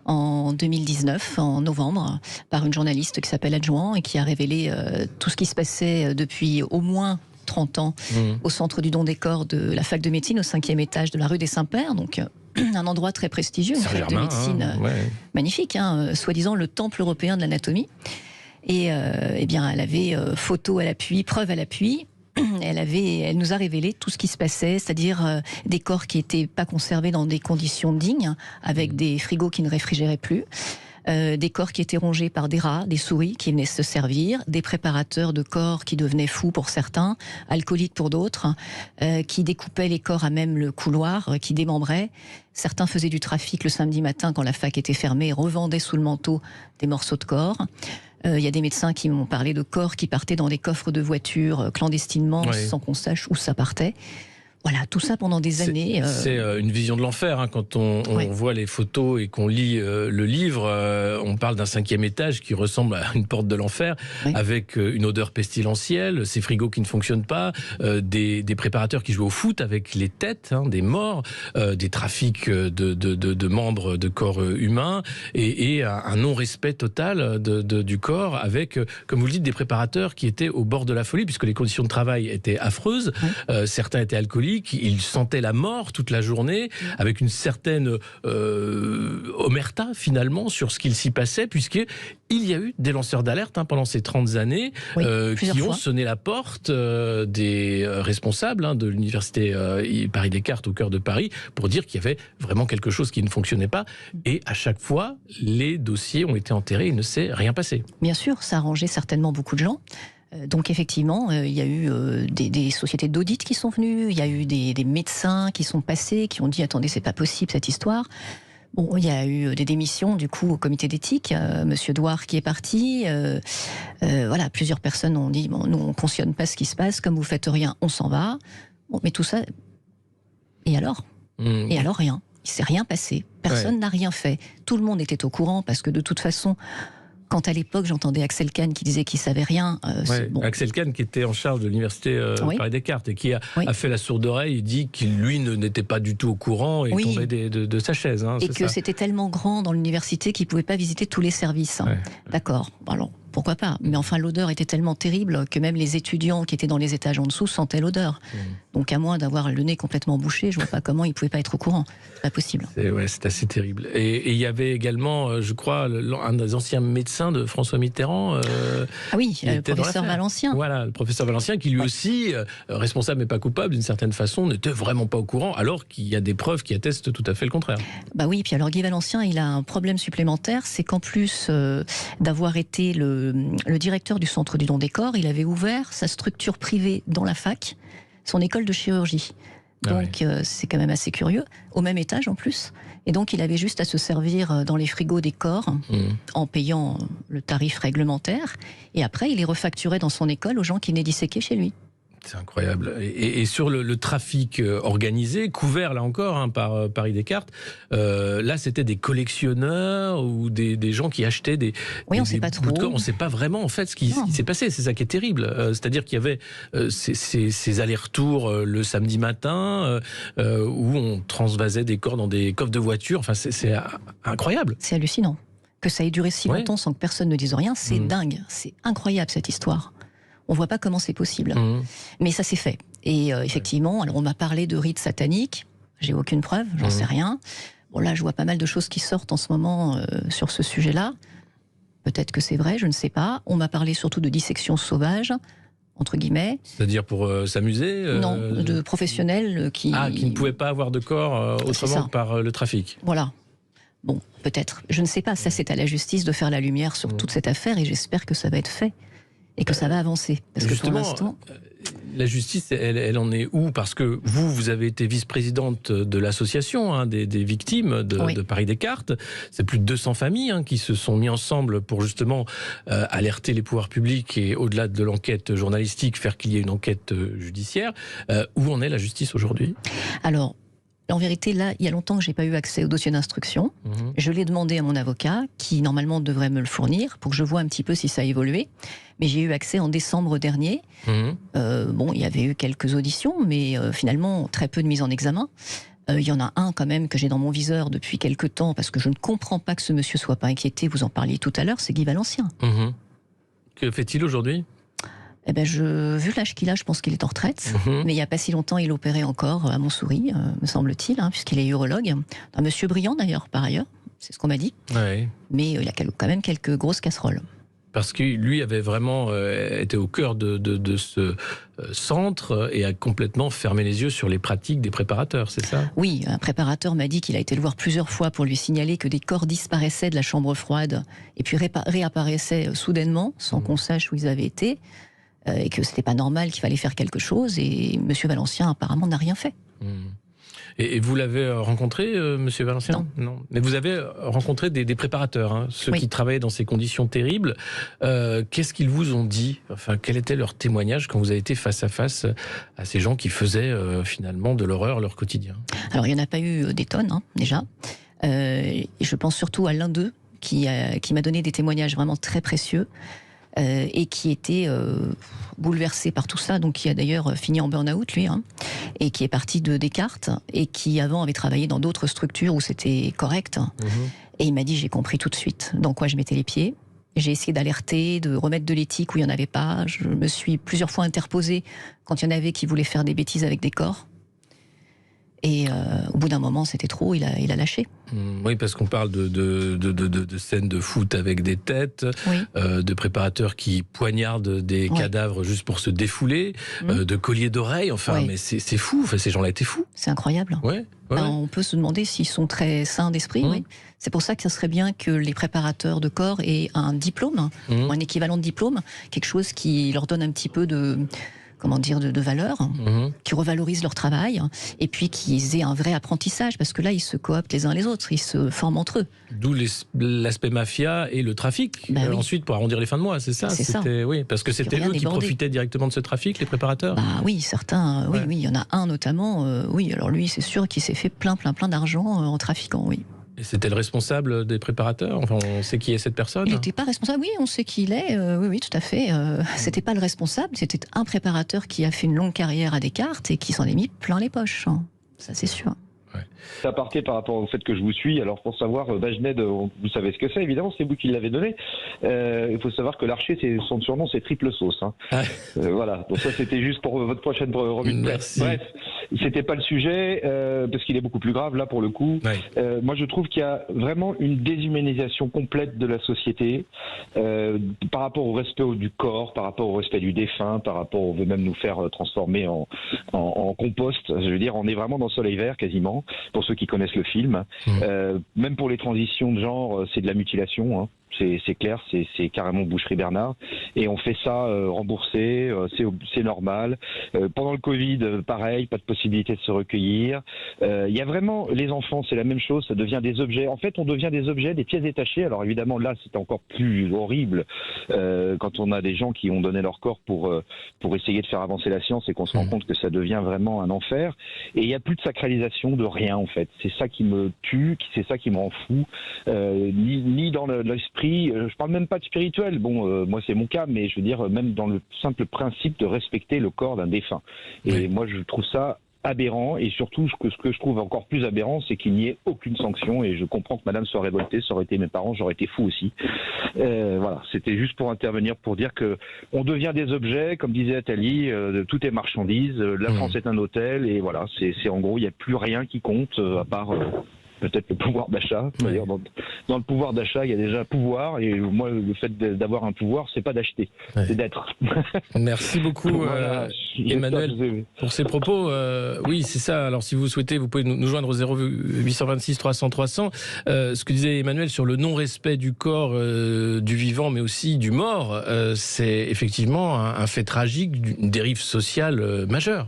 en 2019, en novembre, par une journaliste qui s'appelle Adjoint et qui a révélé tout ce qui se passait depuis au moins 30 ans au centre du don des corps de la fac de médecine, au 5e étage de la rue des Saints-Pères, donc un endroit très prestigieux, une fac de médecine magnifique, soi-disant le temple européen de l'anatomie. Et eh bien, elle avait photo à l'appui, preuve à l'appui. Elle nous a révélé tout ce qui se passait, c'est-à-dire des corps qui n'étaient pas conservés dans des conditions dignes, avec des frigos qui ne réfrigéraient plus. Des corps qui étaient rongés par des rats, des souris qui venaient se servir, des préparateurs de corps qui devenaient fous pour certains, alcooliques pour d'autres, qui découpaient les corps à même le couloir, qui démembraient. Certains faisaient du trafic le samedi matin quand la fac était fermée et revendaient sous le manteau des morceaux de corps. Il y a des médecins qui m'ont parlé de corps qui partaient dans des coffres de voitures clandestinement sans qu'on sache où ça partait. Voilà, tout ça pendant des années. C'est une vision de l'enfer, quand on voit les photos et qu'on lit le livre. On parle d'un 5e étage qui ressemble à une porte de l'enfer, avec une odeur pestilentielle, ces frigos qui ne fonctionnent pas, des préparateurs qui jouent au foot avec les têtes des morts, des trafics de membres de corps humains, et un non-respect total du corps, avec, comme vous le dites, des préparateurs qui étaient au bord de la folie, puisque les conditions de travail étaient affreuses. Certains étaient alcooliques. Ils sentaient la mort toute la journée, avec une certaine omerta finalement sur ce qu'il s'y passait, puisqu'il y a eu des lanceurs d'alerte pendant ces 30 années qui ont sonné la porte des responsables de l'université Paris Descartes au cœur de Paris pour dire qu'il y avait vraiment quelque chose qui ne fonctionnait pas. Et à chaque fois, les dossiers ont été enterrés, il ne s'est rien passé. Bien sûr, ça a arrangé certainement beaucoup de gens. Donc effectivement, il y a eu des sociétés d'audit qui sont venues, il y a eu des médecins qui sont passés, qui ont dit « Attendez, c'est pas possible cette histoire ». Bon, il y a eu des démissions du coup au comité d'éthique, Monsieur Douard qui est parti. Voilà, plusieurs personnes ont dit bon, nous on cautionne pas ce qui se passe, comme vous faites rien, on s'en va. Bon, mais tout ça, et alors Et alors rien. Il s'est rien passé. Personne n'a rien fait. Tout le monde était au courant parce que de toute façon. Quand à l'époque j'entendais Axel Kahn qui disait qu'il savait rien. Axel Kahn qui était en charge de l'université Paris Descartes et qui a fait la sourde oreille, il dit qu'il lui n'était pas du tout au courant et tombait de sa chaise. Et que c'était tellement grand dans l'université qu'il ne pouvait pas visiter tous les services. D'accord, alors pourquoi pas. Mais enfin l'odeur était tellement terrible que même les étudiants qui étaient dans les étages en dessous sentaient l'odeur. Donc à moins d'avoir le nez complètement bouché, je ne vois pas comment ils ne pouvaient pas être au courant. C'est pas possible. C'est assez terrible. Et il y avait également, je crois, un des anciens médecins de François Mitterrand. Le professeur Valencien. Voilà, le professeur Valencien qui lui aussi, responsable mais pas coupable d'une certaine façon, n'était vraiment pas au courant, alors qu'il y a des preuves qui attestent tout à fait le contraire. Oui, puis alors Guy Valencien, il a un problème supplémentaire, c'est qu'en plus d'avoir été le directeur du centre du don des corps, il avait ouvert sa structure privée dans la fac, son école de chirurgie. Donc c'est quand même assez curieux, au même étage en plus. Et donc il avait juste à se servir dans les frigos des corps en payant le tarif réglementaire. Et après il les refacturait dans son école aux gens qui venaient disséquer chez lui. C'est incroyable. Et sur le trafic organisé, couvert là encore par Paris Descartes, là c'était des collectionneurs ou des gens qui achetaient des on sait pas trop. bouts de corps. On ne sait pas vraiment en fait ce qui s'est passé. C'est ça qui est terrible. C'est-à-dire qu'il y avait ces allers-retours le samedi matin où on transvasait des corps dans des coffres de voitures. Enfin, c'est incroyable. C'est hallucinant. Que ça ait duré si longtemps sans que personne ne dise rien, c'est dingue. C'est incroyable cette histoire. On ne voit pas comment c'est possible. Mais ça s'est fait. Et effectivement, alors on m'a parlé de rites sataniques. J'ai aucune preuve, j'en sais rien. Bon, là, je vois pas mal de choses qui sortent en ce moment sur ce sujet-là. Peut-être que c'est vrai, je ne sais pas. On m'a parlé surtout de dissection sauvage, entre guillemets. C'est-à-dire pour s'amuser Non, de professionnels qui ne pouvaient pas avoir de corps autrement que par le trafic. Voilà. Bon, peut-être. Je ne sais pas. Ça, c'est à la justice de faire la lumière sur toute cette affaire et j'espère que ça va être fait. Et que ça va avancer. Parce justement, que pour l'instant... la justice, elle en est où? Parce que vous avez été vice-présidente de l'association des victimes de Paris Descartes. C'est plus de 200 familles qui se sont mis ensemble pour justement alerter les pouvoirs publics et au-delà de l'enquête journalistique, faire qu'il y ait une enquête judiciaire. Où en est la justice aujourd'hui? Alors, en vérité, là, il y a longtemps que je n'ai pas eu accès au dossier d'instruction. Je l'ai demandé à mon avocat, qui normalement devrait me le fournir, pour que je vois un petit peu si ça a évolué. Mais j'ai eu accès en décembre dernier. Il y avait eu quelques auditions, mais finalement, très peu de mise en examen. Il y en a un quand même que j'ai dans mon viseur depuis quelque temps, parce que je ne comprends pas que ce monsieur soit pas inquiété, vous en parliez tout à l'heure, c'est Guy Valencien. Que fait-il aujourd'hui ? Eh ben vu l'âge qu'il a, je pense qu'il est en retraite. Mais il n'y a pas si longtemps, il opérait encore à Montsouris, me semble-t-il, puisqu'il est urologue. Un monsieur brillant d'ailleurs, par ailleurs, c'est ce qu'on m'a dit. Ouais. Mais il a quand même quelques grosses casseroles. Parce que lui avait vraiment été au cœur de ce centre et a complètement fermé les yeux sur les pratiques des préparateurs, c'est ça ? Oui, un préparateur m'a dit qu'il a été le voir plusieurs fois pour lui signaler que des corps disparaissaient de la chambre froide et puis réapparaissaient soudainement, sans qu'on sache où ils avaient été, et que c'était pas normal, qu'il fallait faire quelque chose, et monsieur Valencien apparemment n'a rien fait. Et vous l'avez rencontré, monsieur Valencien ? Non. Mais vous avez rencontré des préparateurs, ceux qui travaillaient dans ces conditions terribles. Qu'est-ce qu'ils vous ont dit ? Enfin, quel était leur témoignage quand vous avez été face à face à ces gens qui faisaient finalement de l'horreur leur quotidien ? Alors, il n'y en a pas eu des tonnes, déjà. Et je pense surtout à l'un d'eux qui m'a donné des témoignages vraiment très précieux. Et qui était bouleversé par tout ça, donc qui a d'ailleurs fini en burn-out, lui, et qui est parti de Descartes, et qui avant avait travaillé dans d'autres structures où c'était correct. Et il m'a dit, j'ai compris tout de suite dans quoi je mettais les pieds. J'ai essayé d'alerter, de remettre de l'éthique où il n'y en avait pas. Je me suis plusieurs fois interposée quand il y en avait qui voulaient faire des bêtises avec des corps. Et au bout d'un moment, c'était trop, il a lâché. Oui, parce qu'on parle de scènes de foot avec des têtes, de préparateurs qui poignardent des cadavres juste pour se défouler, de colliers d'oreilles, mais c'est fou, ces gens-là étaient fous. C'est incroyable. On peut se demander s'ils sont très sains d'esprit. C'est pour ça que ça serait bien que les préparateurs de corps aient un diplôme, ou un équivalent de diplôme, quelque chose qui leur donne un petit peu de valeur, qui revalorise leur travail, et puis qu'ils aient un vrai apprentissage, parce que là, ils se cooptent les uns les autres, ils se forment entre eux. D'où l'aspect mafia et le trafic, ensuite, pour arrondir les fins de mois, c'est ça ? Oui, parce que c'était eux qui profitaient directement de ce trafic, les préparateurs ? Oui, certains, oui, il y en a un notamment, alors lui, c'est sûr qu'il s'est fait plein d'argent en trafiquant, oui. Et c'était le responsable des préparateurs ? Enfin, on sait qui est cette personne ? Il n'était pas responsable, oui, on sait qui il est, oui, tout à fait. C'était pas le responsable, c'était un préparateur qui a fait une longue carrière à Descartes et qui s'en est mis plein les poches, ça c'est sûr. Ça partait par rapport au fait que je vous suis. Alors pour savoir, Bajned, vous savez ce que c'est, évidemment, c'est vous qui l'avez donné. Il faut savoir que l'archer, son surnom, c'est Triple Sauce. Voilà, donc ça c'était juste pour votre prochaine revue de presse. Bref, c'était pas le sujet, parce qu'il est beaucoup plus grave là pour le coup. Moi je trouve qu'il y a vraiment une déshumanisation complète de la société, par rapport au respect du corps, par rapport au respect du défunt, par rapport, on veut même nous faire transformer en compost. Je veux dire, on est vraiment dans le soleil vert quasiment. Pour ceux qui connaissent le film, même pour les transitions de genre, c'est de la mutilation. C'est clair, c'est carrément Boucherie Bernard. Et on fait ça remboursé, c'est normal. Pendant le Covid, pareil, pas de possibilité de se recueillir. Il y a vraiment, les enfants, c'est la même chose, ça devient des objets. En fait, on devient des objets, des pièces détachées. Alors évidemment, là, c'est encore plus horrible quand on a des gens qui ont donné leur corps pour essayer de faire avancer la science et qu'on se rend compte que ça devient vraiment un enfer. Et il n'y a plus de sacralisation de rien, en fait. C'est ça qui me tue, c'est ça qui me rend fou. Ni dans l'esprit, je parle même pas de spirituel, moi c'est mon cas, mais je veux dire même dans le simple principe de respecter le corps d'un défunt. Et moi je trouve ça aberrant, et surtout ce que je trouve encore plus aberrant, c'est qu'il n'y ait aucune sanction, et je comprends que madame soit révoltée, ça aurait été mes parents, j'aurais été fou aussi. Voilà, c'était juste pour intervenir, pour dire que on devient des objets, comme disait Attali, tout est marchandise, la France est un hôtel, et voilà, c'est en gros, il n'y a plus rien qui compte, à part... peut-être le pouvoir d'achat. D'ailleurs, dans le pouvoir d'achat, il y a déjà pouvoir, et moi, le fait d'avoir un pouvoir, c'est pas d'acheter, c'est d'être. Merci beaucoup, Emmanuel, pour ces propos. Oui, c'est ça. Alors, si vous souhaitez, vous pouvez nous joindre au 0826 300 300. Ce que disait Emmanuel sur le non-respect du corps du vivant, mais aussi du mort, c'est effectivement un fait tragique, une dérive sociale majeure.